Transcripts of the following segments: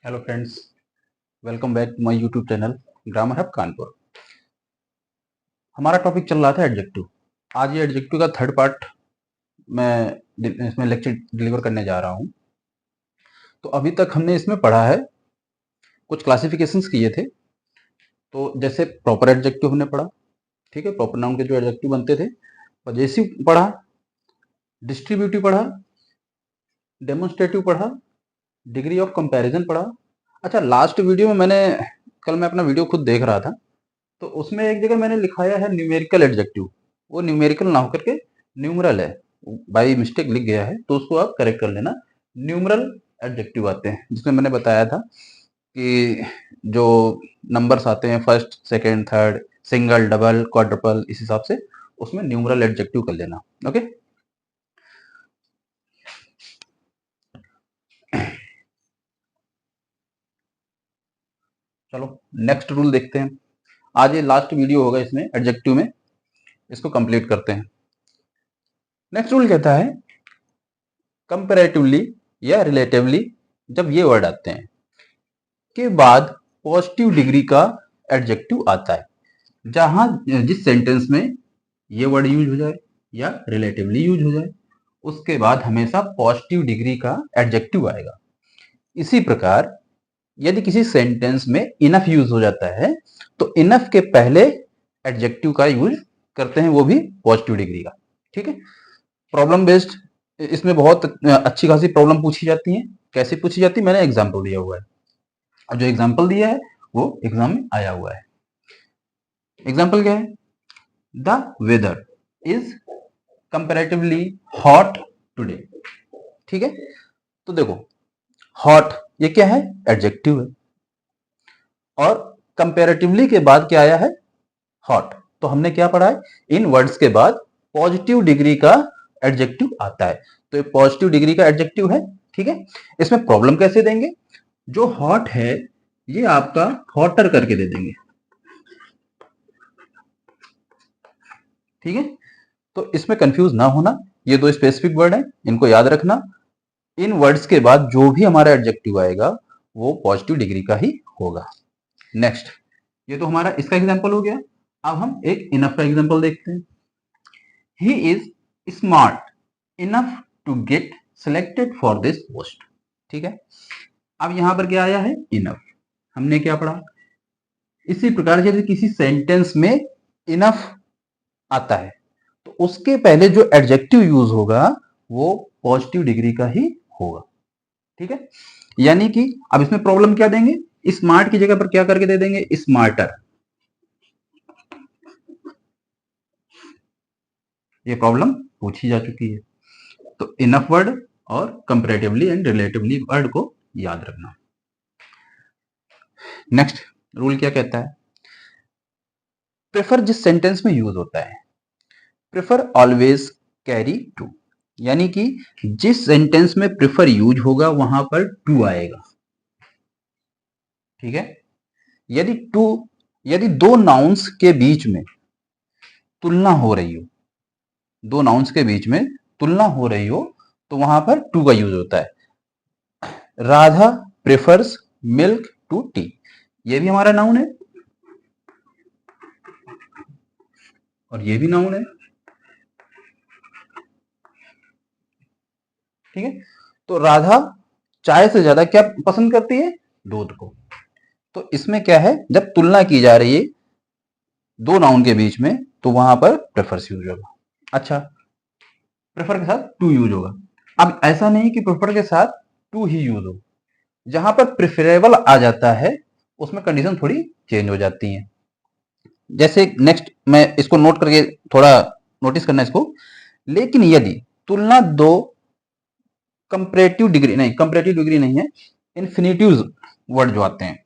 Hello friends, welcome back to my YouTube channel grammar hub Kanpur. हमारा topic चल रहा था एडजेक्टिव। आज ये एडजेक्टिव का थर्ड पार्ट मैं इसमें लेक्चर डिलीवर करने जा रहा हूँ। तो अभी तक हमने इसमें पढ़ा है, कुछ क्लासिफिकेशंस किए थे। तो जैसे प्रॉपर एडजेक्टिव हमने पढ़ा, ठीक है, प्रॉपर नाउन के जो एडजेक्टिव बनते थे। पजेसिव पढ़ा, डिस्ट्रीब्यूटिव पढ़ा, डेमोन्स्ट्रेटिव पढ़ा, डिग्री ऑफ कंपैरिजन पढ़ा। अच्छा, लास्ट वीडियो में कल मैं अपना वीडियो खुद देख रहा था, तो उसमें एक जगह मैंने लिखाया है न्यूमेरिकल एडजेक्टिव। वो न्यूमेरिकल ना होकर के न्यूमरल है, बाई मिस्टेक लिख गया है, तो उसको आप करेक्ट कर लेना। न्यूमरल एडजेक्टिव आते हैं, जिसमें मैंने बताया था कि जो नंबर्स आते हैं first second third, single double quadruple, इस हिसाब से उसमें न्यूमरल एडजेक्टिव कर लेना। ओके, चलो नेक्स्ट रूल देखते हैं। आज ये लास्ट वीडियो होगा इसमें एडजेक्टिव में, इसको कंप्लीट करते हैं। नेक्स्ट रूल कहता है कंपैरेटिवली या रिलेटिवली जब ये वर्ड आते हैं के बाद पॉजिटिव डिग्री का एडजेक्टिव आता है। जहां जिस सेंटेंस में ये वर्ड यूज हो जाए या रिलेटिवली यूज हो जाए, उसके बाद हमेशा पॉजिटिव डिग्री का एडजेक्टिव आएगा। इसी प्रकार यदि किसी सेंटेंस में इनफ यूज हो जाता है, तो इनफ के पहले एडजेक्टिव का यूज करते हैं, वो भी पॉजिटिव डिग्री का। ठीक है, प्रॉब्लम बेस्ड इसमें बहुत अच्छी खासी प्रॉब्लम पूछी जाती है। कैसे पूछी जाती है, मैंने एग्जाम्पल दिया हुआ है, और जो एग्जाम्पल दिया है वो एग्जाम में आया हुआ है। एग्जाम्पल क्या है? The weather is comparatively hot today. ठीक है, तो देखो हॉट ये क्या है? एडजेक्टिव है, और कंपेरेटिवली के बाद क्या आया है? हॉट। तो हमने क्या पढ़ा है? इन वर्ड्स के बाद पॉजिटिव डिग्री का एडजेक्टिव आता है, तो ये पॉजिटिव डिग्री का एडजेक्टिव है। ठीक है, इसमें प्रॉब्लम कैसे देंगे? जो हॉट है ये आपका हॉटर करके दे देंगे। ठीक है, तो इसमें कंफ्यूज ना होना, ये दो स्पेसिफिक वर्ड है, इनको याद रखना। इन वर्ड्स के बाद जो भी हमारा एडजेक्टिव आएगा वो पॉजिटिव डिग्री का ही होगा। नेक्स्ट, ये तो हमारा इसका एग्जांपल हो गया। अब हम एक इनफ का एग्जांपल देखते हैं। He is smart enough to get selected for this post. ठीक है, अब यहां पर क्या आया है? इनफ। हमने क्या पढ़ा? इसी प्रकार यदि किसी सेंटेंस में इनफ आता है, तो उसके पहले जो एडजेक्टिव यूज होगा वो पॉजिटिव डिग्री का ही होगा। ठीक है, यानी कि अब इसमें प्रॉब्लम क्या देंगे? स्मार्ट की जगह पर क्या करके दे देंगे? स्मार्टर। ये प्रॉब्लम पूछी जा चुकी है। तो इनफ वर्ड और कंपैरेटिवली एंड रिलेटिवली वर्ड को याद रखना। नेक्स्ट रूल क्या कहता है? प्रेफर जिस सेंटेंस में यूज होता है, प्रेफर ऑलवेज कैरी टू, यानी कि जिस सेंटेंस में प्रेफर यूज होगा वहां पर टू आएगा। ठीक है, यदि टू, यदि दो नाउन्स के बीच में तुलना हो रही हो, दो नाउन्स के बीच में तुलना हो रही हो, तो वहां पर टू का यूज होता है। Radha prefers milk to tea, ये भी हमारा नाउन है और ये भी नाउन है। ठीक है, तो राधा चाय से ज्यादा क्या पसंद करती है? दूध को। तो इसमें क्या है? जब तुलना की जा रही है दो नाउन के बीच में, तो वहां पर प्रेफर्स यूज होगा। अच्छा, प्रेफर के साथ टू यूज होगा। अब ऐसा नहीं कि प्रेफर के साथ टू ही यूज हो, जहां पर प्रेफरेबल आ जाता है उसमें कंडीशन थोड़ी चेंज हो जाती है। जैसे नेक्स्ट मैं इसको नोट करके थोड़ा नोटिस करना इसको। लेकिन यदि तुलना दो कंपैरेटिव डिग्री नहीं, कंपैरेटिव डिग्री नहीं है, इन्फिनिटिव वर्ड जो आते हैं,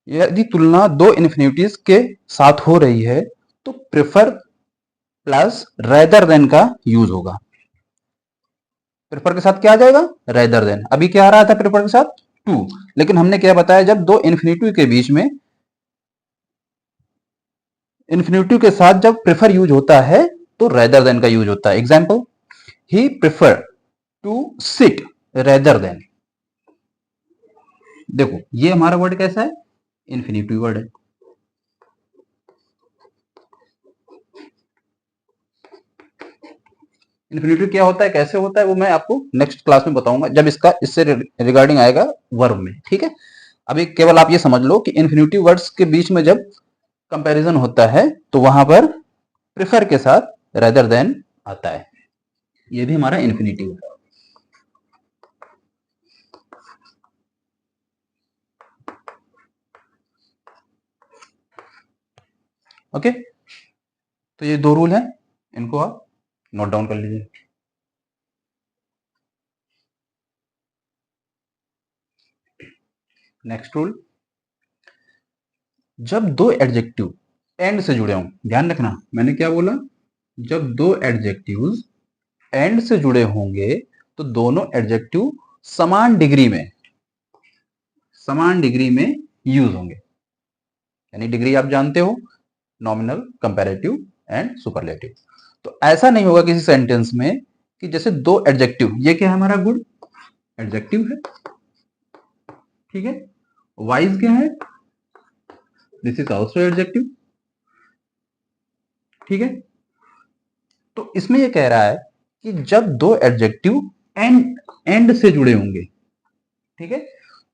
यदि तुलना दो इन्फिनिटीज के साथ हो रही है, तो प्रेफर प्लस रेदर देन का यूज होगा। प्रेफर के साथ क्या आ जाएगा? Rather than. अभी क्या आ रहा था प्रेफर के साथ? टू, लेकिन हमने क्या बताया, जब दो इन्फिनिटिव के बीच में, इन्फिनिटिव के साथ जब प्रेफर यूज होता है तो रेदर देन का यूज होता है। Example, he prefer to sit rather than. देखो ये हमारा वर्ड कैसा है, इन्फिनिटिव वर्ड है। इन्फिनिटिव क्या होता है, कैसे होता है, वो मैं आपको नेक्स्ट क्लास में बताऊंगा, जब इसका इससे रिगार्डिंग आएगा वर्ब में, ठीक है। अभी केवल आप ये समझ लो कि इन्फिनिटिव वर्ड्स के बीच में जब कंपैरिजन होता है तो वहां पर प्रेफर के साथ रेदर देन आता है। ये भी हमारा इन्फिनिटिव है। ओके, तो ये दो रूल हैं, इनको आप नोट डाउन कर लीजिए। नेक्स्ट रूल, जब दो एडजेक्टिव एंड से जुड़े हों, ध्यान रखना मैंने क्या बोला, जब दो एडजेक्टिव्स एंड से जुड़े होंगे तो दोनों एडजेक्टिव समान डिग्री में यूज होंगे। यानी डिग्री आप जानते हो, नॉमिनल, कंपैरेटिव एंड सुपरलेटिव। तो ऐसा नहीं होगा किसी सेंटेंस में कि जैसे दो एडजेक्टिव, ये क्या है हमारा, गुड एडजेक्टिव है, ठीक है, वाइज क्या है, दिस इज ऑल्सो एडजेक्टिव, ठीक है। तो इसमें ये कह रहा है कि जब दो एडजेक्टिव एंड से जुड़े होंगे, ठीक है,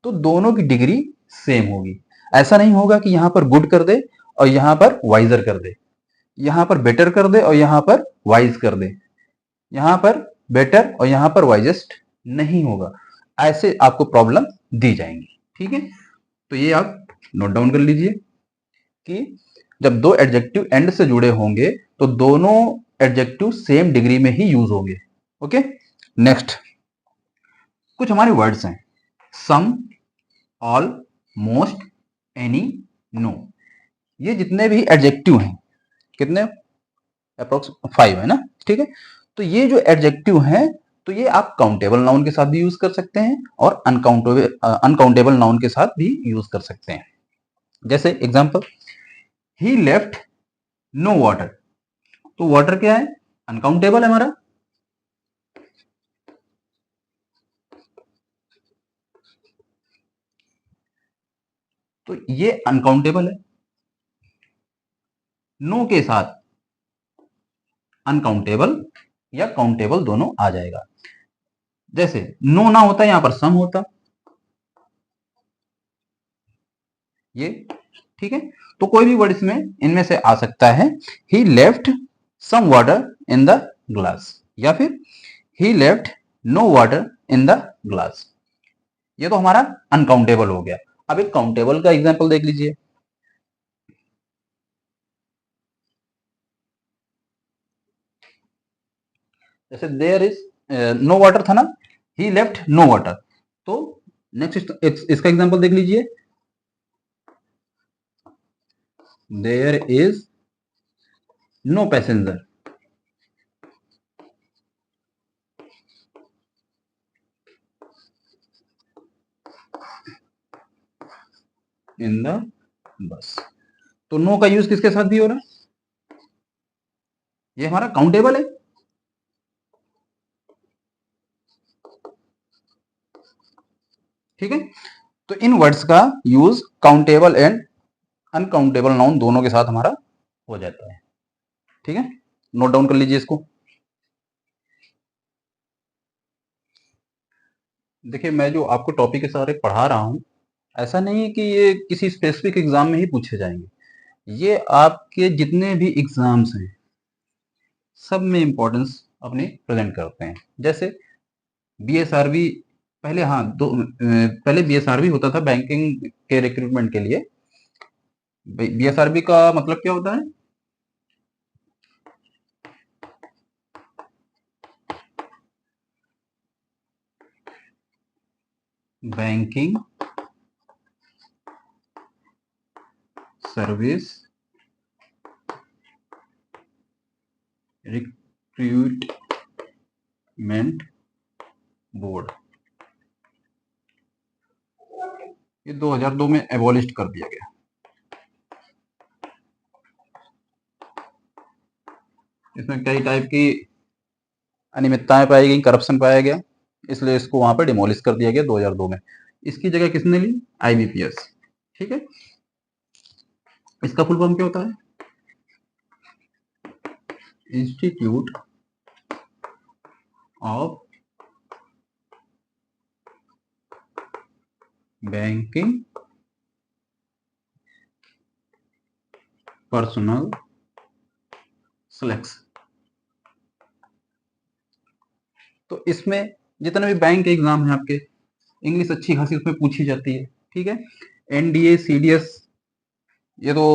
तो दोनों की डिग्री सेम होगी। ऐसा नहीं होगा कि यहां पर गुड कर दे और यहां पर वाइजर कर दे, यहां पर बेटर कर दे और यहां पर वाइज कर दे, यहां पर बेटर और यहां पर वाइजेस्ट नहीं होगा। ऐसे आपको प्रॉब्लम दी जाएंगी, ठीक है। तो ये आप नोट डाउन कर लीजिए कि जब दो एडजेक्टिव एंड से जुड़े होंगे तो दोनों एडजेक्टिव सेम डिग्री में ही यूज होंगे। ओके, नेक्स्ट कुछ हमारे वर्ड्स हैं, सम, ऑल, मोस्ट, एनी, नो। ये जितने भी एडजेक्टिव हैं, कितने, अप्रोक्स 5 है ना, ठीक है। तो ये जो एडजेक्टिव हैं, तो ये आप काउंटेबल नाउन के साथ भी यूज कर सकते हैं और अनकाउंटेबल नाउन के साथ भी यूज कर सकते हैं। जैसे एग्जांपल, ही लेफ्ट नो वाटर, तो वाटर क्या है, अनकाउंटेबल है हमारा, तो ये अनकाउंटेबल है। नो के साथ अनकाउंटेबल या काउंटेबल दोनों आ जाएगा। जैसे नो ना होता, यहां पर सम होता, ये, ठीक है। तो कोई भी वर्ड इसमें इनमें से आ सकता है। He left some water in the glass, या फिर he left no water in the glass. ये तो हमारा अनकाउंटेबल हो गया। अब एक काउंटेबल का एग्जांपल देख लीजिए। जैसे देयर इज नो वाटर था ना, ही लेफ्ट नो वाटर, तो नेक्स्ट इसका एग्जांपल देख लीजिए, there is no passenger in the bus. तो नो का यूज किसके साथ भी हो रहा है, ये हमारा काउंटेबल है, ठीक है। तो इन वर्ड्स का use countable and uncountable noun दोनों के साथ हमारा हो जाता है, ठीक है। नोट डाउन कर लीजिए इसको। देखिए मैं जो आपको टॉपिक के सारे पढ़ा रहा हूं, ऐसा नहीं है कि ये किसी स्पेसिफिक एग्जाम में ही पूछे जाएंगे। ये आपके जितने भी एग्जाम्स हैं सब में इंपॉर्टेंस अपनी प्रेजेंट करते हैं। जैसे बीएसआरबी, पहले हाँ दो पहले बीएसआरबी होता था बैंकिंग के रिक्रूटमेंट के लिए। बीएसआरबी का मतलब क्या होता है, बैंकिंग सर्विस रिक्रूटमेंट बोर्ड। ये 2002 में एबॉलिश कर दिया गया। इसमें कई टाइप की अनियमितताएं पाई गई, करप्शन पाया गया, इसलिए इसको वहां पर डिमोलिश कर दिया गया 2002 में। इसकी जगह किसने ली? IBPS। ठीक है, इसका फुल फॉर्म क्या होता है? Institute of banking personal selection. तो इसमें जितने भी बैंक के एग्जाम है आपके, इंग्लिश अच्छी खासी उसमें पूछी जाती है। ठीक है, NDA CDS ये तो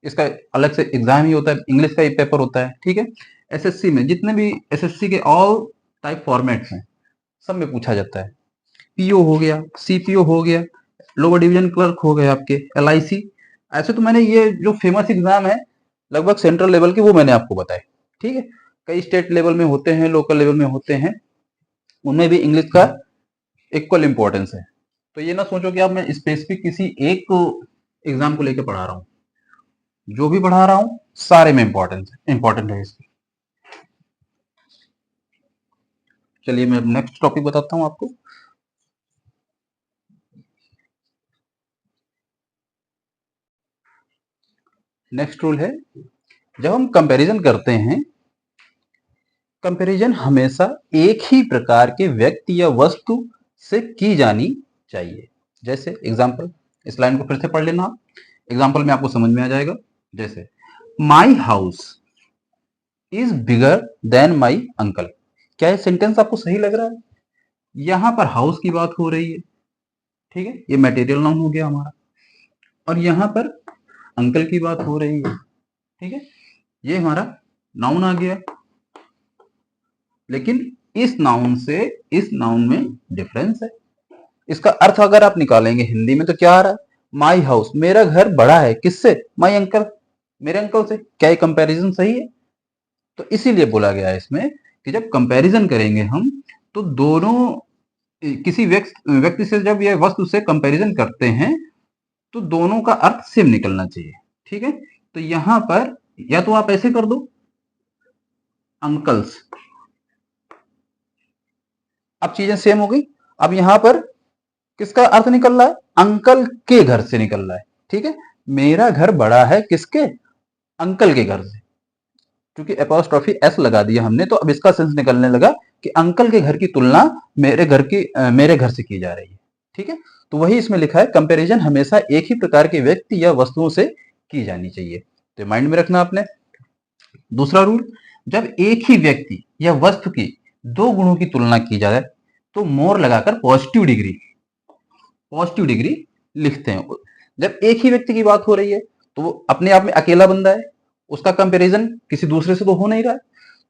इसका अलग से एग्जाम ही होता है, इंग्लिश का ही पेपर होता है। ठीक है, SSC में जितने भी SSC के ऑल टाइप फॉर्मेट्स हैं सब में पूछा जाता है। PO हो गया, CPO हो गया, लोअर डिवीजन क्लर्क हो गए आपके, LIC। ऐसे तो मैंने ये जो फेमस एग्जाम है लगभग सेंट्रल लेवल के वो मैंने आपको बताए। ठीक है, कई स्टेट लेवल में होते हैं, लोकल लेवल में होते हैं, उनमें भी इंग्लिश का इक्वल इंपॉर्टेंस है। तो ये ना सोचो कि अब मैं स्पेसिफिक किसी एक एग्जाम को लेकर पढ़ा रहा हूँ, जो भी पढ़ा रहा हूँ सारे में इंपॉर्टेंट है इसकी। चलिए मैं नेक्स्ट टॉपिक बताता हूँ आपको। नेक्स्ट रूल है, जब हम कंपैरिजन करते हैं, कंपैरिजन हमेशा एक ही प्रकार के व्यक्ति या वस्तु से की जानी चाहिए। जैसे एग्जांपल, इस लाइन को फिर से पढ़ लेना आप, एग्जांपल में आपको समझ में आ जाएगा। जैसे my house is bigger than my uncle. क्या ये सेंटेंस आपको सही लग रहा है? यहां पर हाउस की बात हो रही है, ठीक है, ये मटेरियल नाउन हो गया हमारा, और यहां पर अंकल की बात हो रही है। ठीक है, ये हमारा नाउन आ गया, लेकिन इस नाउन से इस नाउन में डिफरेंस है। इसका अर्थ अगर आप निकालेंगे हिंदी में तो क्या आ रहा है? माई हाउस, मेरा घर बड़ा है, किससे? माई अंकल, मेरे अंकल से। क्या ये कंपैरिजन सही है? तो इसीलिए बोला गया है इसमें कि जब कंपैरिजन करेंगे हम तो दोनों किसी व्यक्ति से जब यह वस्तु से कंपैरिजन करते हैं तो दोनों का अर्थ सेम निकलना चाहिए। ठीक है, तो यहां पर या तो आप ऐसे कर दो अंकल्स, अब चीजें सेम हो गई। अब यहां पर किसका अर्थ निकल रहा है? अंकल के घर से निकल रहा है। ठीक है, मेरा घर बड़ा है, किसके? अंकल के घर से। क्योंकि एपोस्ट्रोफी एस लगा दिया हमने तो अब इसका सेंस निकलने लगा कि अंकल के घर की तुलना मेरे घर से की जा रही है। ठीक है, तो वही इसमें लिखा है, कंपैरिजन हमेशा एक ही प्रकार के व्यक्ति या वस्तुओं से की जानी चाहिए। तो माइंड में रखना आपने। दूसरा रूल, जब एक ही व्यक्ति या वस्तु की दो गुणों की तुलना की जाए तो मोर लगाकर पॉजिटिव डिग्री लिखते हैं। जब एक ही व्यक्ति की बात हो रही है तो वो अपने आप में अकेला बंदा है, उसका कंपैरिजन किसी दूसरे से तो हो नहीं रहा है।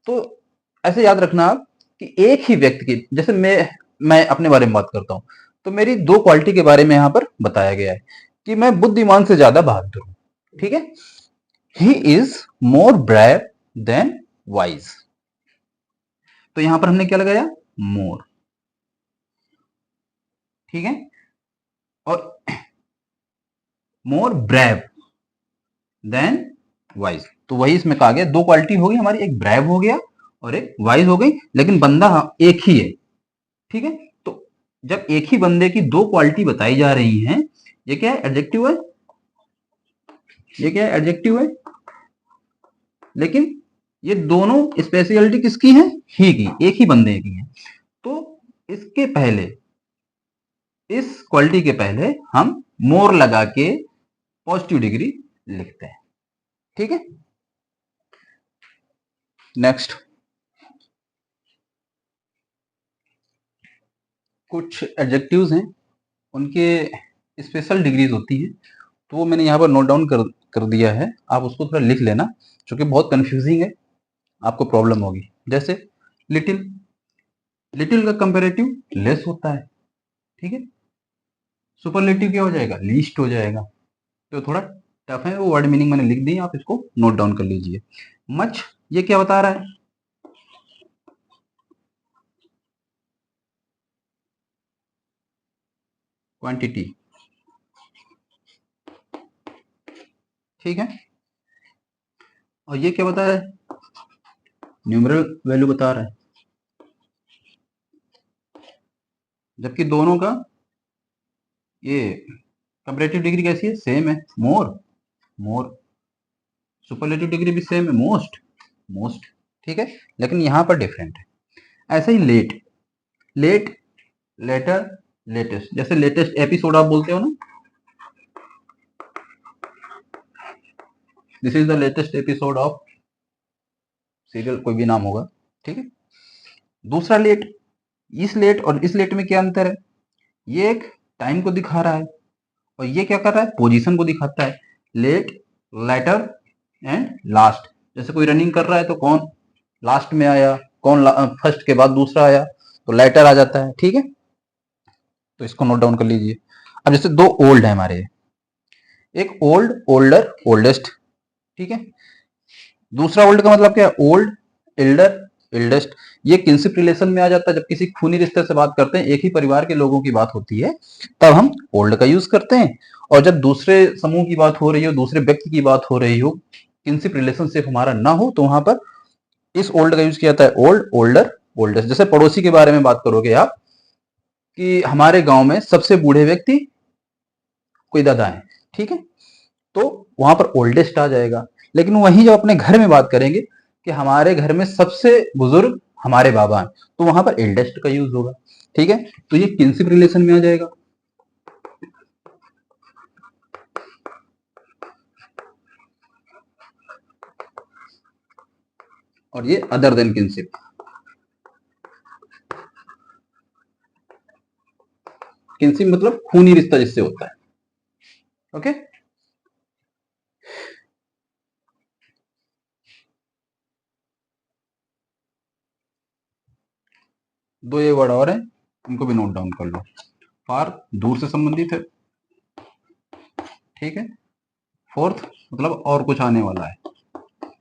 तो ऐसे याद रखना आप कि एक ही व्यक्ति की, जैसे मैं अपने बारे में बात करता हूं तो मेरी दो क्वालिटी के बारे में यहां पर बताया गया है कि मैं बुद्धिमान से ज्यादा बहादुर हूं। ठीक है, he is more brave than wise. तो यहां पर हमने क्या लगाया? मोर। ठीक है, और मोर ब्रेव देन वाइज, तो वही इसमें कहा गया, दो क्वालिटी हो गई हमारी, एक ब्रेव हो गया और एक वाइज हो गई, लेकिन बंदा एक ही है। ठीक है, तो जब एक ही बंदे की दो क्वालिटी बताई जा रही हैं, ये क्या है? एडजेक्टिव है। ये क्या है? एडजेक्टिव है, लेकिन ये दोनों स्पेशलिटी किसकी है? ही की, एक ही बंदे की है। तो इसके पहले, इस क्वालिटी के पहले हम मोर लगा के पॉजिटिव डिग्री लिखते हैं। ठीक है, नेक्स्ट, कुछ एडजेक्टिव्स हैं, उनके स्पेशल डिग्रीज होती हैं, तो वो मैंने यहाँ पर नोट डाउन कर दिया है, आप उसको थोड़ा लिख लेना, क्योंकि बहुत कंफ्यूजिंग है, आपको प्रॉब्लम होगी। जैसे लिटिल, लिटिल का कंपेरेटिव लेस होता है। ठीक है, सुपरलेटिव क्या हो जाएगा? लीस्ट हो जाएगा। तो थोड़ा टफ है, वो वर्ड मीनिंग मैंने लिख दी, आप इसको नोट डाउन कर लीजिए। मच, ये क्या बता रहा है? क्वांटिटी। ठीक है। और ये क्या बता रहा है, न्यूमरल वैल्यू बता रहा है, जबकि दोनों का ये कंपैरेटिव डिग्री कैसी है, सेम है, मोर, मोर। सुपरलेटिव डिग्री भी सेम है, मोस्ट, मोस्ट। ठीक है, लेकिन यहां पर डिफरेंट है। ऐसे ही लेट, लेट, लेटर, लेटेस्ट। जैसे लेटेस्ट एपिसोड आप बोलते हो ना, this is the latest episode of serial, कोई भी नाम होगा। ठीक है। दूसरा लेट, इस लेट और इस लेट में क्या अंतर है, ये एक टाइम को दिखा रहा है और ये क्या कर रहा है, पोजीशन को दिखाता है। Late, later and last. जैसे कोई रनिंग कर रहा है तो कौन लास्ट में आया, कौन फर्स्ट के बाद दूसरा आया, तो लेटर आ जाता है। ठीक है, तो इसको नोट डाउन कर लीजिए। अब जैसे दो ओल्ड है हमारे, एक ओल्ड, ओल्डर, ओल्डेस्ट। ठीक है। दूसरा ओल्ड का मतलब क्या है, ओल्ड, एल्डर, एल्डेस्ट। ये किनशिप रिलेशन में आ जाता है। जब किसी खूनी रिश्ते से बात करते हैं, एक ही परिवार के लोगों की बात होती है, तब हम ओल्ड का यूज करते हैं। और जब दूसरे समूह की बात हो रही हो, दूसरे व्यक्ति की बात हो रही हो, किनशिप रिलेशनशिप हमारा ना हो, तो वहां पर इस ओल्ड का यूज किया जाता है, ओल्ड, ओल्डर, ओल्डेस्ट। जैसे पड़ोसी के बारे में बात करोगे आप कि हमारे गांव में सबसे बूढ़े व्यक्ति कोई दादा है, ठीक है, तो वहां पर ओल्डेस्ट आ जाएगा। लेकिन वहीं जब अपने घर में बात करेंगे कि हमारे घर में सबसे बुजुर्ग हमारे बाबा हैं, तो वहां पर एल्डेस्ट का यूज होगा। ठीक है, तो ये किनशिप रिलेशन में आ जाएगा। और ये अदर देन किनशिप, किनशिप मतलब खूनी रिश्ता जिससे होता है। ओके, दो ये वर्ड और हैं, इनको भी नोट डाउन कर लो। फार, दूर से संबंधित है। ठीक है। फोर्थ मतलब और कुछ आने वाला है,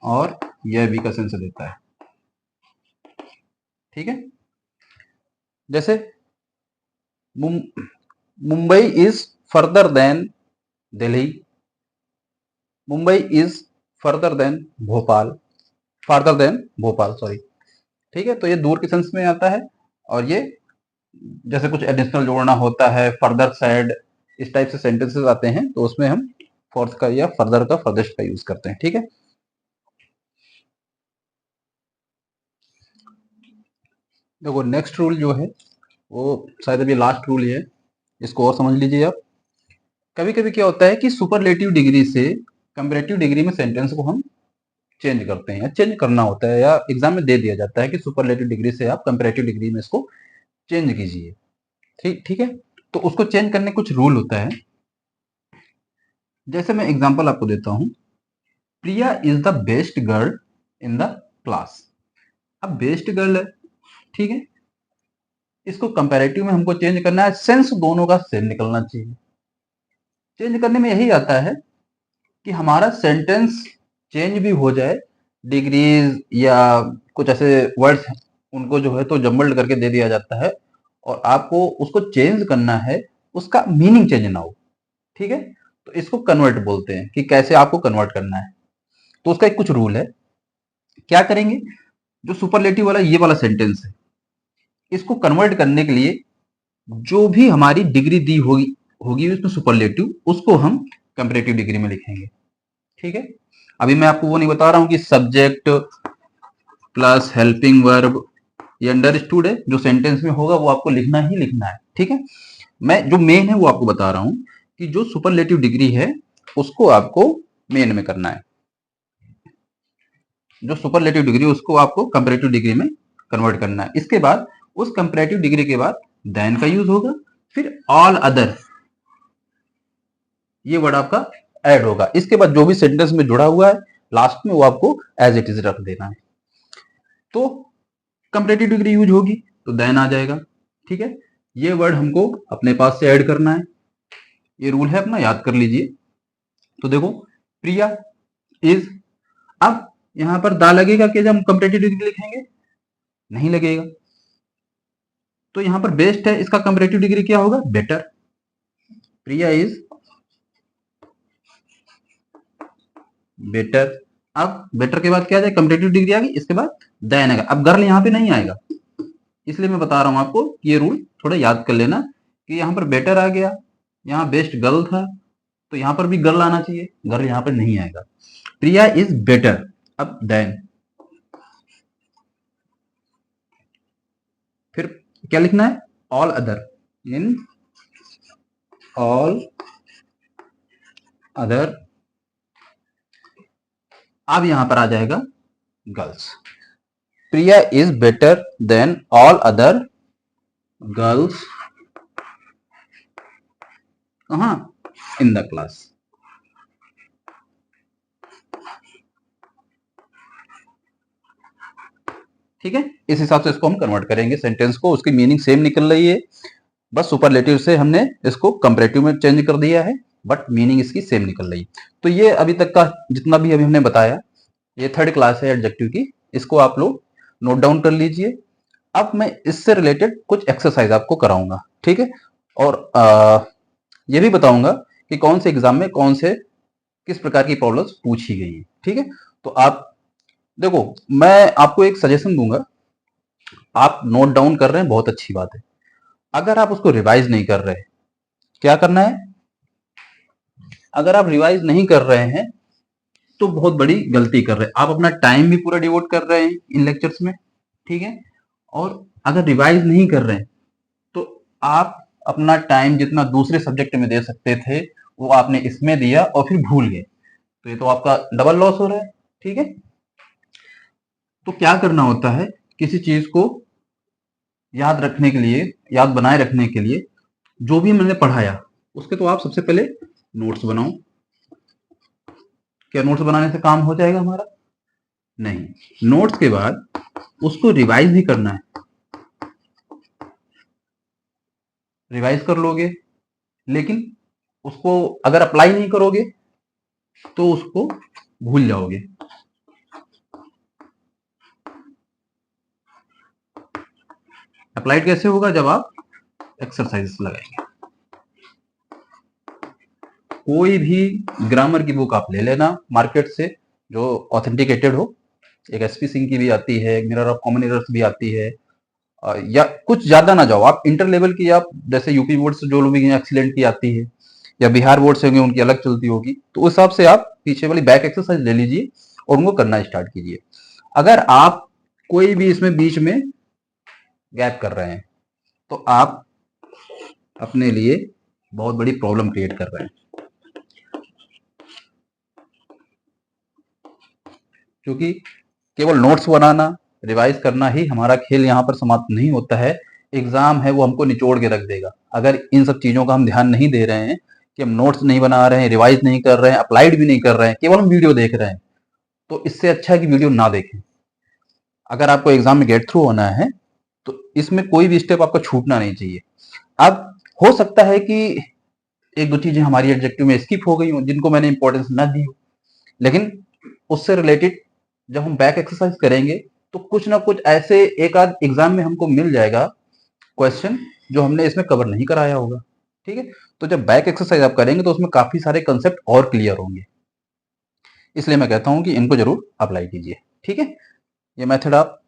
और यह भी का सेंस देता है। ठीक है। जैसे Mumbai is further than Delhi, Mumbai is further than Bhopal, farther than Bhopal, sorry. ठीक है, तो ये दूर के सेंस में आता है। और ये जैसे कुछ एडिशनल जोड़ना होता है, फर्दर साइड, इस टाइप से सेंटेंसेस आते हैं, तो उसमें हम फोर्थ का या फर्दर का, फर्देस्ट का यूज करते हैं। ठीक है। देखो नेक्स्ट रूल जो है वो शायद अभी लास्ट रूल ही है, इसको और समझ लीजिए आप। कभी कभी क्या होता है कि सुपरलेटिव डिग्री से कंपैरेटिव डिग्री में सेंटेंस को हम चेंज करते हैं, या चेंज करना होता है, या एग्जाम में दे दिया जाता है कि सुपरलेटिव डिग्री से आप कंपैरेटिव डिग्री में इसको चेंज कीजिए। ठीक ठीक है, तो उसको चेंज करने कुछ रूल होता है। जैसे मैं एग्जांपल आपको देता हूं, Priya is the best girl in the class. अब बेस्ट गर्ल है, ठीक है, इसको कंपैरेटिव में हमको चेंज करना है, सेंस दोनों का सेम निकलना चाहिए। चेंज करने में यही आता है कि हमारा सेंटेंस चेंज भी हो जाए, डिग्रीज या कुछ ऐसे वर्ड्स उनको जो है तो जम्बल्ड करके दे दिया जाता है, और आपको उसको चेंज करना है, उसका मीनिंग चेंज ना हो। ठीक है, तो इसको कन्वर्ट बोलते हैं, कि कैसे आपको कन्वर्ट करना है। तो उसका एक कुछ रूल है। क्या करेंगे, जो सुपरलेटिव वाला ये वाला सेंटेंस है, इसको कन्वर्ट करने के लिए जो भी हमारी डिग्री दी होगी होगी उसमें सुपरलेटिव, उसको हम कंपैरेटिव डिग्री में लिखेंगे। ठीक है, अभी मैं आपको वो नहीं बता रहा हूं कि सब्जेक्ट प्लस हेल्पिंग वर्ब ये अंडरस्टूड है, जो सेंटेंस में होगा वो आपको लिखना ही लिखना है। ठीक है, मैं जो मेन है वो आपको बता रहा हूं कि जो सुपरलेटिव डिग्री है उसको आपको मेन में करना है, जो सुपरलेटिव डिग्री उसको आपको कंपैरेटिव डिग्री में कन्वर्ट करना है। इसके बाद उस कंपैरेटिव डिग्री के बाद देन का यूज होगा, फिर ऑल अदर ये वर्ड आपका ऐड होगा। इसके बाद जो भी सेंटेंस में जुड़ा हुआ है लास्ट में वो आपको एज इट इज रख देना है। तो कंपैरेटिव डिग्री यूज होगी तो देन आ जाएगा। ठीक है, ये वर्ड हमको अपने पास से ऐड करना है, ये रूल है अपना, याद कर लीजिए। तो देखो, प्रिया इज, अब यहां पर दा लगेगा कि जब हम कंपैरेटिव डिग्री लिखेंगे, नहीं लगेगा। तो यहां पर बेस्ट है, इसका कंपैरेटिव डिग्री क्या होगा, बेटर। Priya is better. अब बेटर के बाद क्या आ जाए, कंपेरेटिव डिग्री आ गई, इसके बाद देन आएगा। अब गर्ल यहाँ पे नहीं आएगा, इसलिए मैं बता रहा हूँ आपको कि ये रूल थोड़ा याद कर लेना कि यहाँ पर बेटर आ गया, यहाँ बेस्ट गर्ल था, तो यहाँ पर भी गर्ल आना चाहिए, गर्ल यहाँ पर नहीं आएगा। प्रिया इज बेटर, अब देन, फिर क्या लिखना है, all other, in all other, अब यहां पर आ जाएगा girls. Priya is better than all other girls कहां, इन द क्लास। ठीक है, इस हिसाब से इसको हम कन्वर्ट करेंगे सेंटेंस को, उसकी मीनिंग सेम निकल रही है, बस सुपरलेटिव से हमने इसको कंपैरेटिव में चेंज कर दिया है, बट मीनिंग इसकी सेम निकल रही है। तो ये अभी तक का जितना भी अभी हमने बताया, ये थर्ड क्लास है एडजेक्टिव की, इसको आप लोग नोट डाउन कर लीजिए। अब मैं इससे रिलेटेड कुछ एक्सरसाइज आपको कराऊंगा, ठीक है, और ये भी बताऊंगा कि कौन से एग्जाम में कौन से किस प्रकार की प्रॉब्लम्स पूछी गई है। ठीक है, तो आप देखो, मैं आपको एक सजेशन दूंगा, आप नोट डाउन कर रहे हैं बहुत अच्छी बात है, अगर आप उसको रिवाइज नहीं कर रहे, क्या करना है, अगर आप रिवाइज नहीं कर रहे हैं तो बहुत बड़ी गलती कर रहे हैं, आप अपना टाइम भी पूरा डिवोट कर रहे हैं इन लेक्चर्स में। ठीक है, और अगर रिवाइज नहीं कर रहे हैं तो आप अपना टाइम जितना दूसरे सब्जेक्ट में दे सकते थे वो आपने इसमें दिया और फिर भूल गए, तो ये तो आपका डबल लॉस हो रहा है। ठीक है, तो क्या करना होता है, किसी चीज को याद रखने के लिए, याद बनाए रखने के लिए, जो भी मैंने पढ़ाया उसके तो आप सबसे पहले नोट्स बनाओ। क्या नोट्स बनाने से काम हो जाएगा हमारा, नहीं, नोट्स के बाद उसको रिवाइज भी करना है, रिवाइज कर लोगे, लेकिन उसको अगर अप्लाई नहीं करोगे तो उसको भूल जाओगे। अप्लाइड कैसे होगा, जब आप एक्सरसाइज लगाएंगे। कोई भी ग्रामर की बुक आप ले लेना मार्केट से जो ऑथेंटिकेटेड हो, एक एसपी सिंह की भी आती है, एक मिरर ऑफ कॉमन एरर्स भी आती है, या कुछ ज्यादा ना जाओ आप, इंटर लेवल की, आप जैसे यूपी बोर्ड से जो लोग एक्सीलेंट की आती है, या बिहार बोर्ड से होंगे उनकी अलग चलती होगी, तो उस हिसाब से आप पीछे वाली बैक एक्सरसाइज ले लीजिए और उनको करना स्टार्ट कीजिए। अगर आप कोई भी इसमें बीच में गैप कर रहे हैं तो आप अपने लिए बहुत बड़ी प्रॉब्लम क्रिएट कर रहे हैं, क्योंकि केवल नोट्स बनाना, रिवाइज करना ही हमारा खेल यहाँ पर समाप्त नहीं होता है। एग्जाम है वो हमको निचोड़ के रख देगा, अगर इन सब चीजों का हम ध्यान नहीं दे रहे हैं कि हम नोट्स नहीं बना रहे हैं, रिवाइज नहीं कर रहे हैं, अप्लाइड भी नहीं कर रहे हैं, केवल हम वीडियो देख रहे हैं, तो इससे अच्छा है कि वीडियो ना देखें। अगर आपको एग्जाम में गेट थ्रू होना है तो इसमें कोई भी स्टेप आपका छूटना नहीं चाहिए। अब हो सकता है कि एक दो चीजें हमारी एडजेक्टिव में स्किप हो गई हो जिनको मैंने इंपॉर्टेंस ना दी हो, लेकिन उससे रिलेटेड जब हम बैक एक्सरसाइज करेंगे तो कुछ ना कुछ ऐसे एक आध एग्जाम में हमको मिल जाएगा क्वेश्चन जो हमने इसमें कवर नहीं कराया होगा। ठीक है, तो जब बैक एक्सरसाइज आप करेंगे तो उसमें काफी सारे कंसेप्ट और क्लियर होंगे, इसलिए मैं कहता हूं कि इनको जरूर अप्लाई कीजिए। ठीक है, ये मेथड आप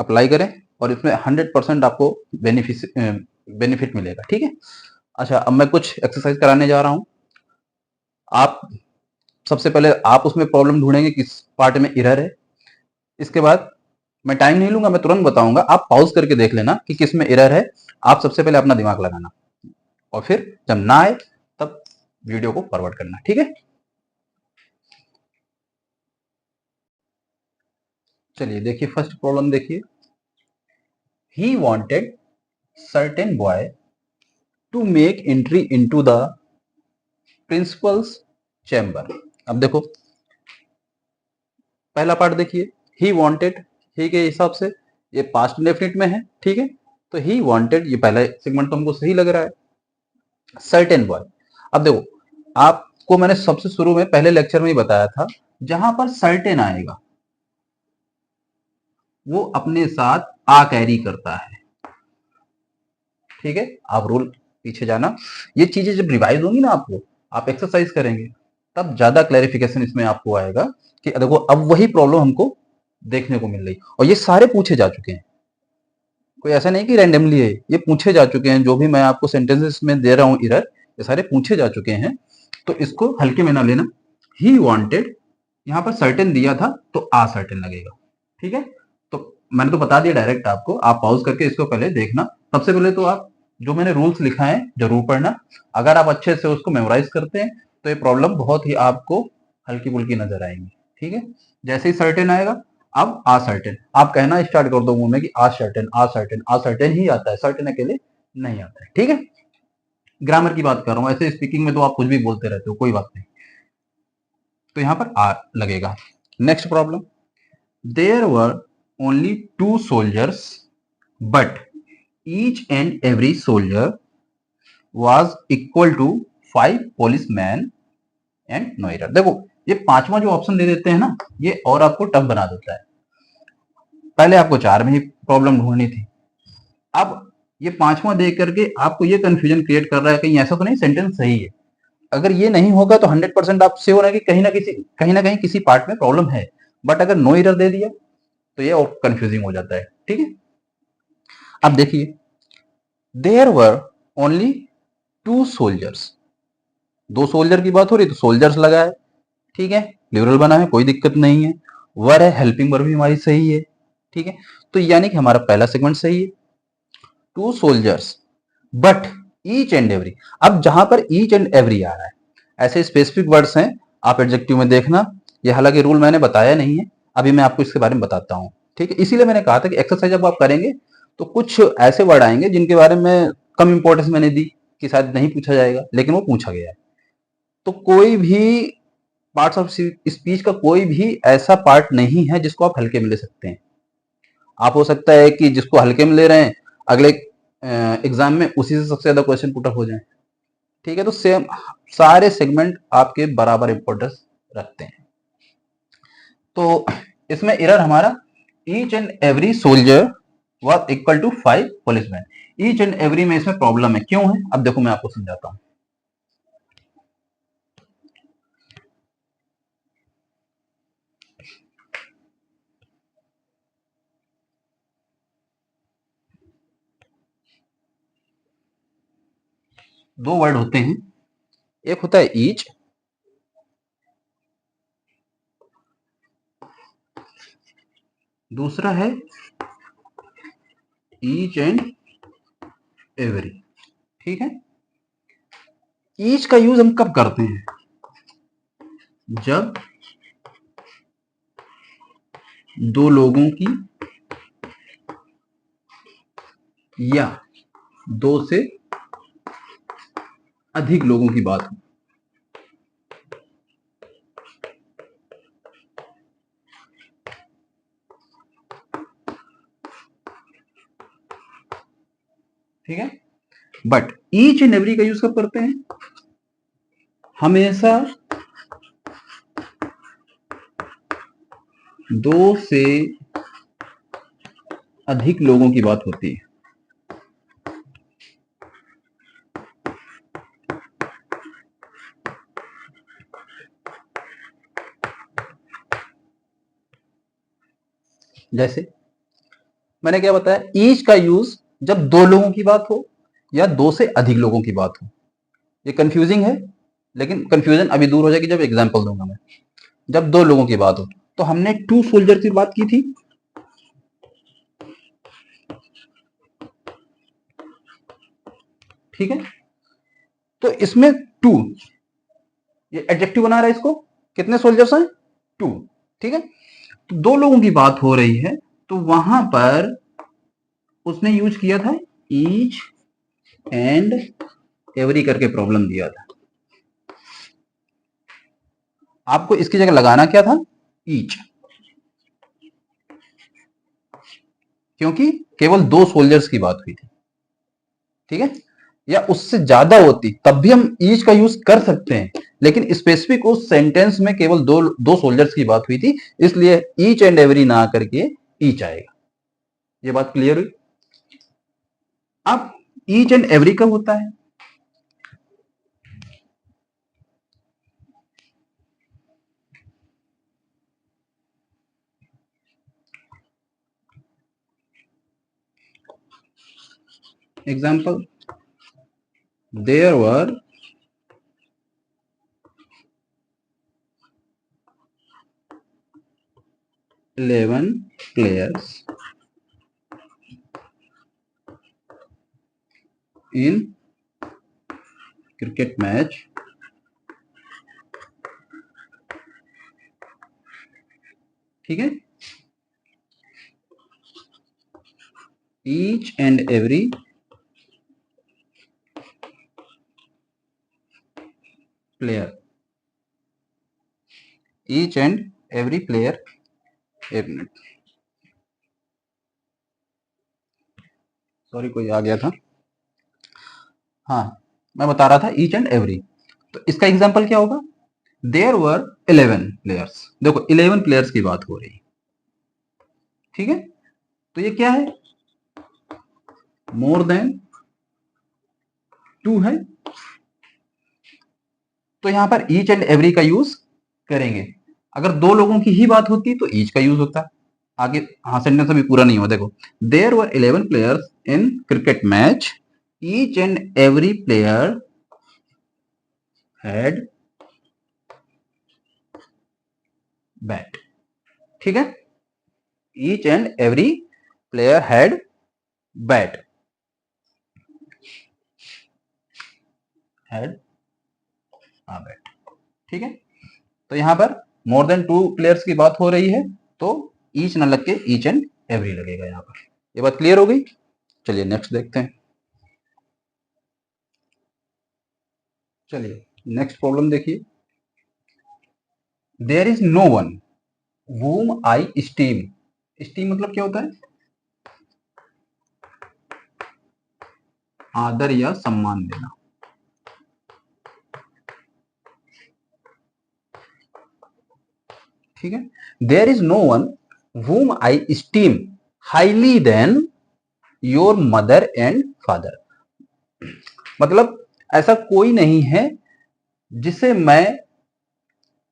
अप्लाई करें और इसमें 100% आपको बेनिफिट मिलेगा। ठीक है, अच्छा, अब मैं कुछ एक्सरसाइज कराने जा रहा हूं। आप सबसे पहले आप उसमें प्रॉब्लम ढूंढेंगे किस पार्ट में एरर है, इसके बाद मैं टाइम नहीं लूंगा, मैं तुरंत बताऊंगा, आप पॉज करके देख लेना कि किस में एरर है। आप सबसे पहले अपना दिमाग लगाना और फिर जब ना आए तब वीडियो को फॉरवर्ड करना। ठीक है, चलिए देखिए, फर्स्ट प्रॉब्लम देखिए, he wanted certain boy to make entry into the principal's chamber. अब देखो, पहला पार्ट देखिए, ही वांटेड, ही के हिसाब से ये पास्ट डेफिनिट में है। ठीक है, तो ही वांटेड, ये पहला सेगमेंट तो हमको सही लग रहा है। सर्टेन बॉय, अब देखो, आपको मैंने सबसे शुरू में पहले लेक्चर में ही बताया था, जहां पर सर्टेन आएगा वो अपने साथ आ कैरी करता है। ठीक है, आप रूल पीछे जाना, ये चीजें जब रिवाइज होंगी ना आपको, आप एक्सरसाइज करेंगे तब ज्यादा क्लैरिफिकेशन इसमें आपको आएगा कि देखो अब वही प्रॉब्लम हमको देखने को मिल रही, और ये सारे पूछे जा चुके हैं, कोई ऐसा नहीं कि रैंडमली है, ये पूछे जा चुके हैं। जो भी मैं आपको सेंटेंसेस में दे रहा हूं एरर, ये सारे पूछे जा चुके हैं, तो इसको हल्के में ना लेना। ही वांटेड, यहाँ पर सर्टेन दिया था तो आ सर्टेन लगेगा, ठीक है। तो मैंने तो बता दिया डायरेक्ट आपको, आप पॉज करके इसको पहले देखना। सबसे पहले तो आप जो मैंने रूल्स लिखा है जरूर पढ़ना, अगर आप अच्छे से उसको मेमोराइज करते हैं तो ये प्रॉब्लम बहुत ही आपको हल्की फुल्की नजर आएंगी, ठीक है। जैसे ही सर्टेन आएगा, अब आ सर्टेन आप कहना स्टार्ट कर दो मुंह में कि आ सर्टेन, आ सर्टेन, आ सर्टेन ही आता है, सर्टेन अकेले नहीं आता है, ठीक है। ग्रामर की बात कर रहा हूं, ऐसे स्पीकिंग में तो आप कुछ भी बोलते रहते हो, कोई बात नहीं। तो यहां पर आ लगेगा। Next problem, there were only 2 soldiers but each and every soldier was equal to 5 policemen and no error. देखो ये पांचवा जो ऑप्शन दे देते हैं ना, ये और आपको टफ बना देता है। पहले आपको 4 में ही प्रॉब्लम ढूंढनी थी, अब ये पांचवा देख करके आपको ये कंफ्यूजन क्रिएट कर रहा है कहीं ऐसा तो नहीं सेंटेंस सही है। अगर ये नहीं होगा तो 100% आप श्योर है कि कहीं ना कहीं किसी पार्ट में प्रॉब्लम है, बट अगर नो एरर दे दिया तो ये और कंफ्यूजिंग हो जाता है, ठीक है। अब देखिए, there were only 2 soldiers, 2 soldier की बात हो रही तो सोल्जर्स लगा है, ठीक है, प्लूरल बना है, कोई दिक्कत नहीं है। वर है, हेल्पिंग वर्ब भी हमारी सही है, ठीक है। तो यानी कि हमारा पहला सेगमेंट सही है, 2 soldiers but each and every. अब जहां पर ईच एंड एवरी आ रहा है, ऐसे स्पेसिफिक वर्ड्स हैं, आप एडजेक्टिव में देखना। ये हालांकि रूल मैंने बताया नहीं है, अभी मैं आपको इसके बारे में बताता हूं, ठीक है। इसीलिए मैंने कहा था कि एक्सरसाइज जब आप करेंगे तो कुछ ऐसे वर्ड आएंगे जिनके बारे में कम इंपॉर्टेंस मैंने दी कि शायद नहीं पूछा जाएगा, लेकिन वो पूछा गया है। तो कोई भी पार्ट्स ऑफ स्पीच का कोई भी ऐसा पार्ट नहीं है जिसको आप हल्के में ले सकते हैं। आप हो सकता है कि जिसको हल्के में ले रहे हैं, अगले एग्जाम में उसी से सबसे ज्यादा क्वेश्चन पुट अप हो जाए, ठीक है। तो सेम सारे सेगमेंट आपके बराबर इंपॉर्टेंस रखते हैं। तो इसमें एरर हमारा each and every soldier was equal to 5 policeman. Each and every में इसमें प्रॉब्लम है, क्यों है अब देखो मैं आपको समझाता हूं। दो वर्ड होते हैं, एक होता है ईच, दूसरा है ईच एंड एवरी, ठीक है। ईच का यूज हम कब करते हैं, जब दो लोगों की या दो से अधिक लोगों की बात हो। ठीक है, बट ईच एंड एवरी का यूज कब करते हैं, हमेशा दो से अधिक लोगों की बात होती है। जैसे मैंने क्या बताया, ईच का यूज जब दो लोगों की बात हो या दो से अधिक लोगों की बात हो। ये कंफ्यूजिंग है, लेकिन कंफ्यूजन अभी दूर हो जाएगी जब एग्जांपल दूंगा मैं। जब दो लोगों की बात हो, तो हमने 2 सोल्जर की बात की थी, ठीक है। तो इसमें 2, ये एडजेक्टिव बना रहा है इसको, कितने सोल्जर्स हैं, 2, ठीक है। तो दो लोगों की बात हो रही है, तो वहां पर उसने यूज किया था ईच एंड एवरी करके प्रॉब्लम दिया था। आपको इसकी जगह लगाना क्या था, ईच, क्योंकि केवल 2 सोल्जर्स की बात हुई थी, ठीक है। या उससे ज्यादा होती तब भी हम ईच का यूज कर सकते हैं, लेकिन स्पेसिफिक उस सेंटेंस में केवल दो सोल्जर्स की बात हुई थी, इसलिए ईच एंड एवरी ना करके ईच आएगा। ये बात क्लियर हुई। अब ईच एंड एवरी कब होता है, एग्जाम्पल, there were 11 players in cricket match ठीक है, each and every player, each and every player, एक मिनट, सॉरी कोई आ गया था। हाँ, मैं बता रहा था ईच एंड एवरी, तो इसका एग्जांपल क्या होगा, देयर वर 11 प्लेयर्स, देखो 11 प्लेयर्स की बात हो रही है, ठीक है, तो ये क्या है, मोर देन 2 है, तो यहां पर ईच एंड एवरी का यूज करेंगे। अगर 2 लोगों की ही बात होती तो ईच का यूज होता, आगे हाँ सेंटेंस अभी पूरा नहीं हुआ, देखो there were 11 players in cricket match, each and every player had bat, ठीक है, each and every player had bat, had bat, ठीक है, तो यहां पर मोर देन 2 प्लेयर्स की बात हो रही है, तो ईच ना लग के ईच एंड एवरी लगेगा यहां पर। ये बात क्लियर हो गई, चलिए नेक्स्ट देखते हैं। चलिए नेक्स्ट प्रॉब्लम देखिए, there is no one whom I esteem, esteem मतलब क्या होता है, आदर या सम्मान देना, ठीक है, there is no one whom I esteem highly than your mother and father, मतलब ऐसा कोई नहीं है जिसे मैं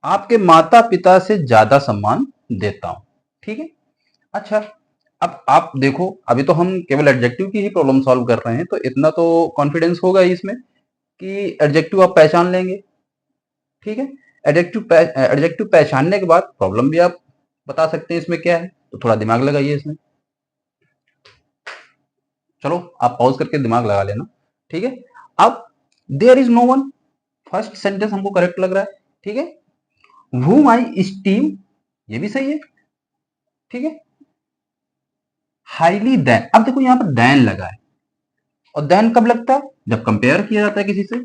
आपके माता पिता से ज्यादा सम्मान देता हूं, ठीक है। अच्छा, अब आप देखो, अभी तो हम केवल एडजेक्टिव की ही प्रॉब्लम सॉल्व कर रहे हैं, तो इतना तो कॉन्फिडेंस होगा ही इसमें कि एडजेक्टिव आप पहचान लेंगे, ठीक है। एडजेक्टिव पहचानने के बाद प्रॉब्लम भी आप बता सकते हैं इसमें क्या है, तो थोड़ा दिमाग लगाइए इसमें, चलो आप पॉज करके दिमाग लगा लेना, ठीक है। अब there is no one, first sentence हमको करेक्ट लग रहा है, ठीक है, whom I esteem, ये भी सही है, ठीक है, हाईली देन, अब देखो यहां पर देन लगा है, और देन कब लगता है, जब कंपेयर किया जाता है किसी से,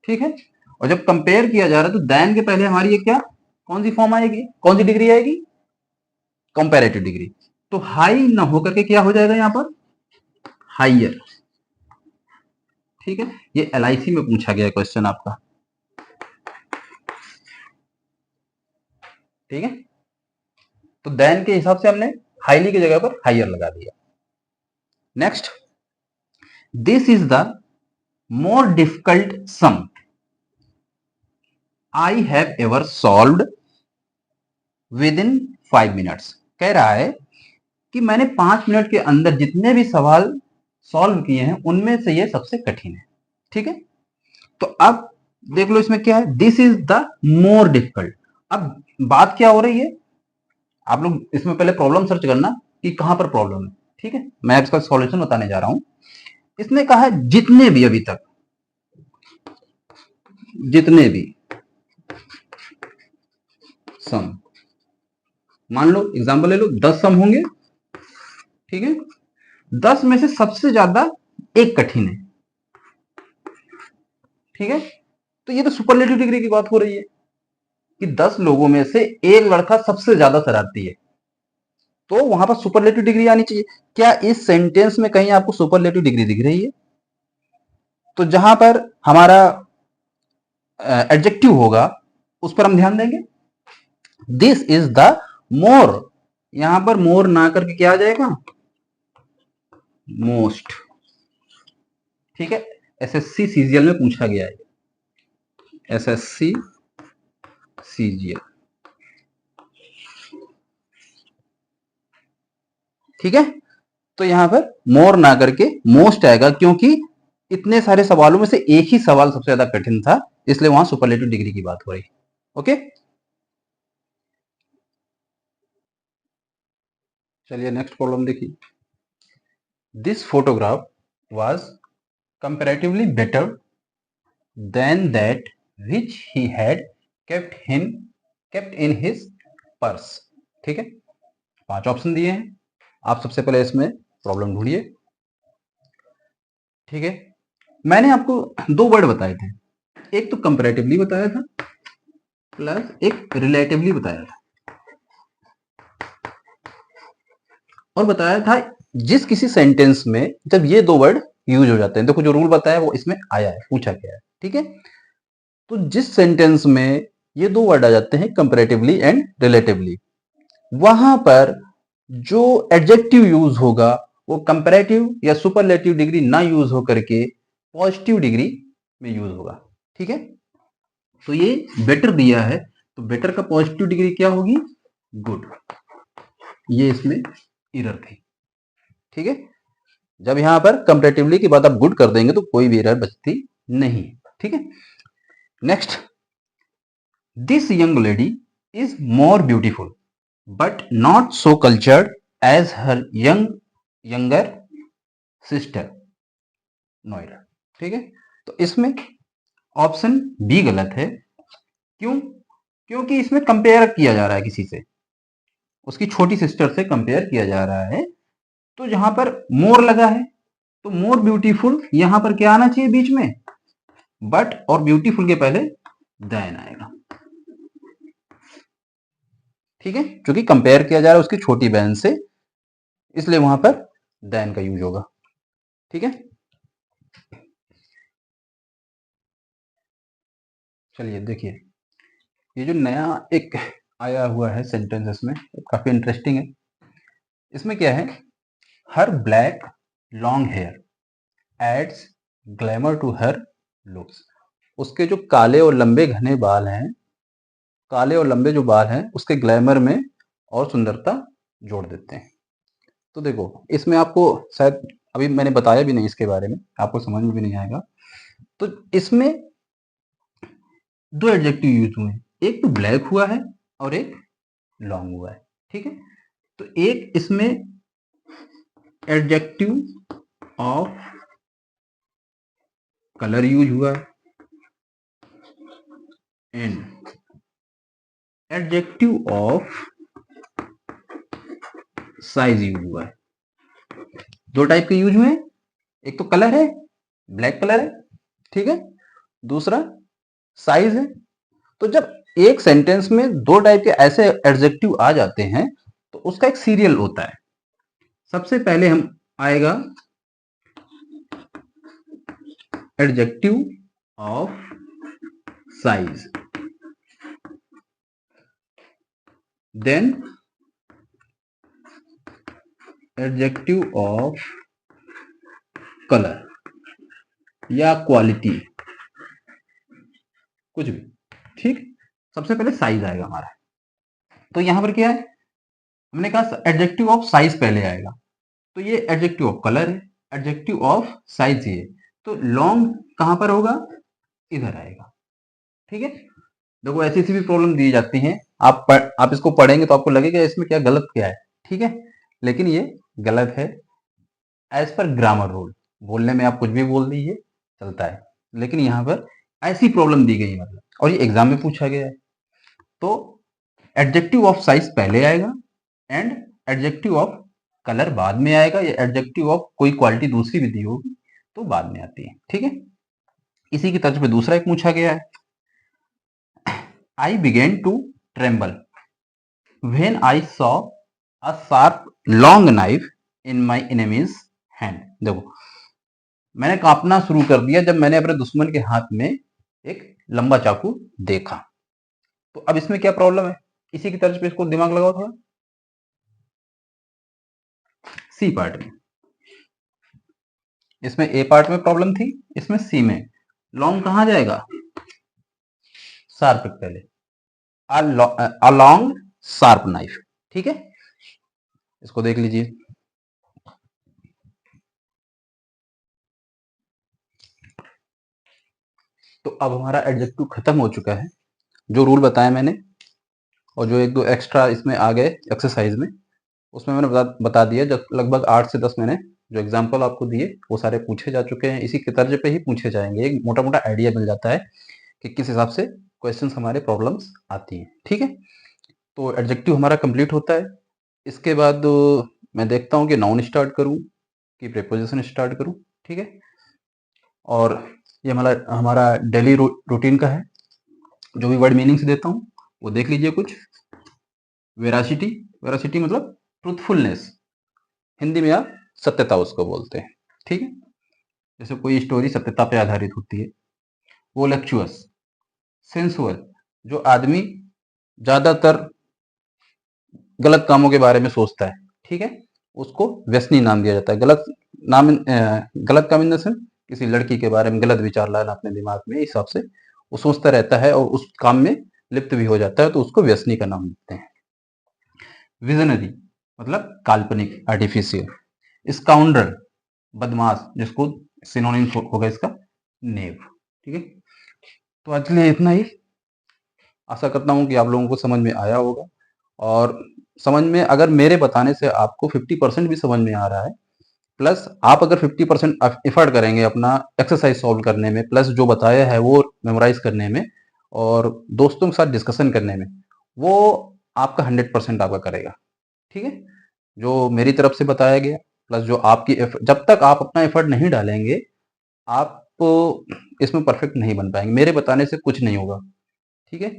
ठीक है, और जब कंपेयर किया जा रहा है तो देन के पहले हमारी ये क्या, कौन सी फॉर्म आएगी, कौन सी डिग्री आएगी, कंपैरेटिव डिग्री, तो हाई ना होकर के क्या हो जाएगा यहां पर, हाइयर, ठीक है, ये एलआईसी में पूछा गया क्वेश्चन आपका, ठीक है, तो देन के हिसाब से हमने हाईली की जगह पर हाइयर लगा दिया। Next, this is the more difficult sum I have ever solved within 5 minutes, कह रहा है कि मैंने 5 मिनट के अंदर जितने भी सवाल सॉल्व किए हैं उनमें से ये सबसे कठिन है, ठीक है, तो अब देख लो इसमें क्या है, this is the more difficult, अब बात क्या हो रही है, आप लोग इसमें पहले प्रॉब्लम सर्च करना कि कहां पर प्रॉब्लम है, ठीक है, मैं इसका सॉल्यूशन बताने जा रहा हूं। इसने कहा है जितने भी अभी तक, जितने भी सम, मान लो एग्जांपल ले लो 10 सम होंगे, ठीक है, 10 में से सबसे ज्यादा एक कठिन है, ठीक है, तो ये तो सुपरलेटिव डिग्री की बात हो रही है कि 10 लोगों में से एक लड़का सबसे ज्यादा शरारती है, तो वहां पर सुपरलेटिव डिग्री आनी चाहिए। क्या इस सेंटेंस में कहीं आपको सुपरलेटिव डिग्री दिख रही है, तो जहां पर हमारा एडजेक्टिव होगा उस पर हम ध्यान देंगे, दिस इज द मोर, यहां पर मोर ना करके क्या आ जाएगा, मोस्ट, ठीक है, एसएससी सीजीएल में पूछा गया है, एसएससी सीजीएल, ठीक है, तो यहां पर मोर ना करके मोस्ट आएगा, क्योंकि इतने सारे सवालों में से एक ही सवाल सबसे ज्यादा कठिन था, इसलिए वहां सुपरलेटिव डिग्री की बात हो रही। ओके, चलिए नेक्स्ट प्रॉब्लम देखिए। This photograph was comparatively better than that which he had kept in his purse. ठीक है, 5 ऑप्शन दिए हैं, आप सबसे पहले इसमें प्रॉब्लम ढूंढिए। ठीक है, मैंने आपको 2 वर्ड बताए थे, एक तो कंपैरेटिवली बताया था प्लस एक रिलेटिवली बताया था, और बताया था जिस किसी सेंटेंस में जब ये 2 वर्ड यूज हो जाते हैं, देखो जो रूल बताया वो इसमें आया है, पूछा गया है। ठीक है, तो जिस सेंटेंस में ये 2 वर्ड आ जाते हैं कंपैरेटिवली एंड रिलेटिवली, वहां पर जो एडजेक्टिव यूज होगा वो कंपैरेटिव या सुपरलेटिव डिग्री ना यूज हो करके पॉजिटिव डिग्री में यूज होगा। ठीक है, तो ये बेटर दिया है, तो बेटर का पॉजिटिव डिग्री क्या होगी? गुड। ये इसमें एरर थी। ठीक है, जब यहां पर कंपैरेटिवली के बाद आप गुड कर देंगे तो कोई भी एरर बचती नहीं। ठीक है, next, this young lady is more beautiful but not so cultured as her younger sister नोएडा। ठीक है, तो इसमें ऑप्शन बी गलत है। क्यों? क्योंकि इसमें कंपेयर किया जा रहा है किसी से, उसकी छोटी सिस्टर से कंपेयर किया जा रहा है, तो जहां पर मोर लगा है तो मोर ब्यूटीफुल यहां पर क्या आना चाहिए बीच में? बट, और ब्यूटीफुल के पहले देन आएगा। ठीक है, क्योंकि कंपेयर किया जा रहा है उसकी छोटी बहन से, इसलिए वहां पर देन का यूज होगा। ठीक है, चलिए देखिए, ये जो नया एक आया हुआ है सेंटेंस इसमें काफी इंटरेस्टिंग है। इसमें क्या है? Her black long hair adds glamour to her looks. उसके जो काले और लंबे घने बाल हैं, काले और लंबे जो बाल हैं उसके ग्लैमर में और सुंदरता जोड़ देते हैं। तो देखो, इसमें आपको शायद अभी मैंने बताया भी नहीं इसके बारे में, आपको समझ में भी नहीं आएगा। तो इसमें 2 एडजेक्टिव यूज हुए हैं, एक तो ब्लैक हुआ है और एक लॉन्ग हुआ है। ठीक है, तो एक इसमें एडजेक्टिव ऑफ कलर यूज हुआ है and adjective of size use हुआ है। 2 टाइप के यूज हुए हैं, एक तो कलर है, ब्लैक कलर है, ठीक है, दूसरा साइज है। तो जब एक सेंटेंस में 2 टाइप के ऐसे एडजेक्टिव आ जाते हैं तो उसका एक सीरियल होता है। सबसे पहले हम आएगा adjective of size, then adjective of colour या क्वालिटी, कुछ भी। ठीक, सबसे पहले साइज आएगा हमारा। तो यहां पर क्या है? हमने कहा एडजेक्टिव ऑफ साइज पहले आएगा, तो ये एडजेक्टिव ऑफ कलर है, एडजेक्टिव ऑफ साइज ये, तो लॉन्ग कहां पर होगा? इधर आएगा। ठीक है, देखो ऐसी सी भी प्रॉब्लम दी जाती है, आप इसको पढ़ेंगे तो आपको लगेगा इसमें क्या गलत क्या है। ठीक है, लेकिन ये गलत है एज पर ग्रामर रूल। बोलने में आप कुछ भी बोल दीजिए चलता है, लेकिन यहाँ पर ऐसी प्रॉब्लम दी गई है मतलब, और ये एग्जाम में पूछा गया है। तो एडजेक्टिव ऑफ साइज पहले आएगा एंड एडजेक्टिव ऑफ कलर बाद में आएगा, या एडजेक्टिव ऑफ कोई क्वालिटी दूसरी भी दी होगी तो बाद में आती है। ठीक है, इसी की तर्ज पे दूसरा एक पूछा गया है, I began to tremble when I saw a sharp long knife in my enemy's hand। देखो, मैंने कांपना शुरू कर दिया जब मैंने अपने दुश्मन के हाथ में एक लंबा चाकू देखा। तो अब इसमें क्या प्रॉब्लम है? इसी की तर्ज पे इसको दिमाग लगाओ थोड़ा। सी पार्ट में, इसमें ए पार्ट में प्रॉब्लम थी, इसमें सी में। लॉन्ग कहां जाएगा? शार्प पहले, अलोंग शार्प नाइफ। ठीक है, इसको देख लीजिए। तो अब हमारा एडजेक्टिव खत्म हो चुका है। जो रूल बताया मैंने और जो एक दो एक्स्ट्रा इसमें आ गए एक्सरसाइज में, उसमें मैंने बता दिया। जब लगभग 8 से 10 मैंने जो एग्जाम्पल आपको दिए वो सारे पूछे जा चुके हैं, इसी के तर्ज पे ही पूछे जाएंगे। एक मोटा मोटा आइडिया मिल जाता है कि किस हिसाब से क्वेश्चंस हमारे प्रॉब्लम्स आती हैं। ठीक है, तो एडजेक्टिव हमारा कंप्लीट होता है। इसके बाद मैं देखता हूँ कि नाउन स्टार्ट करूँ कि प्रीपोजिशन स्टार्ट करूँ। ठीक है, और ये हमारा हमारा डेली रूटीन का है। जो भी वर्ड मीनिंग्स देता हूँ वो देख लीजिए कुछ। वेरासिटी, वेरासिटी मतलब ट्रूथफुलनेस, हिंदी में आप सत्यता उसको बोलते हैं। ठीक है, जैसे कोई स्टोरी सत्यता पे आधारित होती है। वोलेक्चुअस, सेंसुअल, जो आदमी ज्यादातर गलत कामों के बारे में सोचता है, ठीक है, उसको व्यसनी नाम दिया जाता है। गलत काम इन द सेंस किसी लड़की के बारे में गलत विचार लाना अपने दिमाग में, इस हिसाब से वो सोचता रहता है और उस काम में लिप्त भी हो जाता है, तो उसको व्यसनी का नाम देते हैं। विजनरी मतलब काल्पनिक, आर्टिफिशियल। स्काउंड्रल, बदमाश, जिसको सिनोनिम होगा इसका नेव। ठीक है, तो आज के लिए इतना ही। आशा करता हूँ कि आप लोगों को समझ में आया होगा, और समझ में अगर मेरे बताने से आपको 50% भी समझ में आ रहा है, प्लस आप अगर 50% एफर्ट करेंगे अपना एक्सरसाइज सॉल्व करने में, प्लस जो बताया है वो मेमोराइज करने में और दोस्तों के साथ डिस्कशन करने में, वो आपका 100% आपका करेगा। ठीक है, जो मेरी तरफ से बताया गया प्लस जो आपकी जब तक आप अपना एफर्ट नहीं डालेंगे, आप इसमें परफेक्ट नहीं बन पाएंगे। मेरे बताने से कुछ नहीं होगा। ठीक है,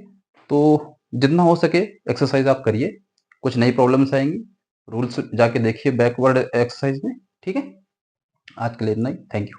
तो जितना हो सके एक्सरसाइज आप करिए, कुछ नई प्रॉब्लम्स आएंगी, रूल्स जाके देखिए बैकवर्ड एक्सरसाइज में। ठीक है, आज के लिए इतना ही। Thank you.